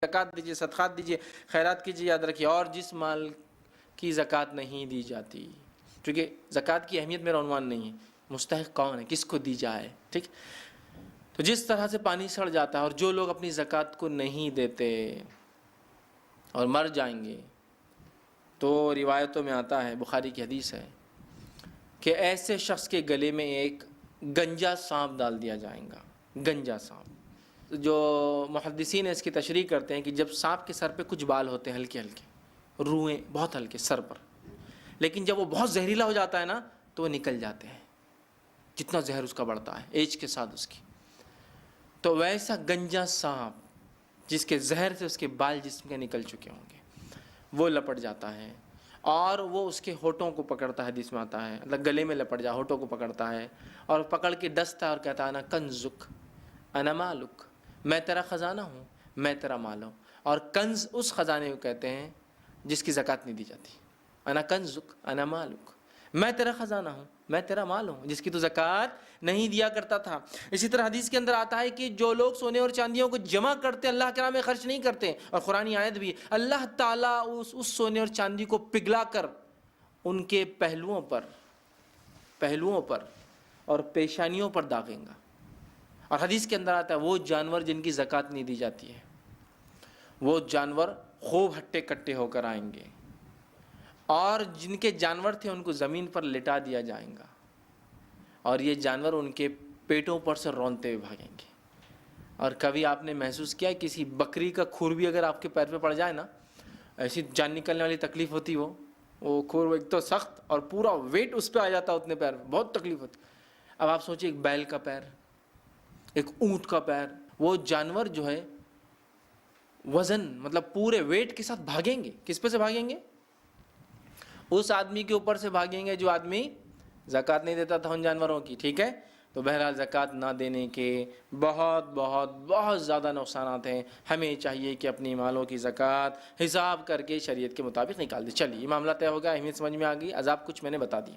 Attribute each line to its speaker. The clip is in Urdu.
Speaker 1: زکوٰۃ دیجیے، صدقات دیجیے، خیرات کیجیے، یاد رکھیے. اور جس مال کی زکوٰۃ نہیں دی جاتی، کیونکہ زکوٰۃ کی اہمیت میرا عنوان نہیں ہے، مستحق کون ہے، کس کو دی جائے، ٹھیک. تو جس طرح سے پانی سڑ جاتا ہے، اور جو لوگ اپنی زکوٰۃ کو نہیں دیتے اور مر جائیں گے، تو روایتوں میں آتا ہے، بخاری کی حدیث ہے، کہ ایسے شخص کے گلے میں ایک گنجا سانپ ڈال دیا جائے گا. گنجا سانپ، جو محدثین اس کی تشریح کرتے ہیں کہ جب سانپ کے سر پہ کچھ بال ہوتے ہیں ہلکے ہلکے، روئیں بہت ہلکے سر پر، لیکن جب وہ بہت زہریلا ہو جاتا ہے نا تو وہ نکل جاتے ہیں، جتنا زہر اس کا بڑھتا ہے ایج کے ساتھ اس کی. تو ویسا گنجا سانپ جس کے زہر سے اس کے بال جسم کے نکل چکے ہوں گے، وہ لپٹ جاتا ہے اور وہ اس کے ہونٹوں کو پکڑتا ہے، حدیث میں آتا ہے، مطلب گلے میں لپٹ جا، ہونٹوں کو پکڑتا ہے اور پکڑ کے ڈستا اور کہتا ہے انا کنزک انا مالک، میں تیرا خزانہ ہوں، میں تیرا مال ہوں. اور کنز اس خزانے کو کہتے ہیں جس کی زکوٰۃ نہیں دی جاتی. انا کنزک انا مالک، میں تیرا خزانہ ہوں، میں تیرا مال ہوں، جس کی تو زکوٰۃ نہیں دیا کرتا تھا. اسی طرح حدیث کے اندر آتا ہے کہ جو لوگ سونے اور چاندیوں کو جمع کرتے اللہ کے راہ میں خرچ نہیں کرتے، اور قرآنی آیت بھی، اللہ تعالیٰ اس سونے اور چاندی کو پگھلا کر ان کے پہلوؤں پر اور پیشانیوں پر داغیں گا. اور حدیث کے اندر آتا ہے وہ جانور جن کی زکوٰۃ نہیں دی جاتی ہے، وہ جانور خوب ہٹے کٹے ہو کر آئیں گے، اور جن کے جانور تھے ان کو زمین پر لٹا دیا جائے گا، اور یہ جانور ان کے پیٹوں پر سے رونتے ہوئے بھاگیں گے. اور کبھی آپ نے محسوس کیا کسی بکری کا کھور بھی اگر آپ کے پیر پہ پڑ جائے نا، ایسی جان نکلنے والی تکلیف ہوتی، وہ کھور ایک تو سخت اور پورا ویٹ اس پہ آ جاتا اتنے پیر پہ، بہت تکلیف ہوتی. اب آپ سوچیں ایک بیل کا پیر، ایک اونٹ کا پیر، وہ جانور جو ہے وزن مطلب پورے ویٹ کے ساتھ بھاگیں گے. کس پہ سے بھاگیں گے؟ اس آدمی کے اوپر سے بھاگیں گے جو آدمی زکوٰۃ نہیں دیتا تھا ان جانوروں کی. ٹھیک ہے، تو بہرحال زکوٰۃ نہ دینے کے بہت بہت بہت زیادہ نقصانات ہیں. ہمیں چاہیے کہ اپنی مالوں کی زکوٰۃ حساب کر کے شریعت کے مطابق نکال دیں. چلیے یہ معاملہ طے ہو گیا، اہمیت سمجھ میں آ گئی، عذاب کچھ میں نے بتا دی.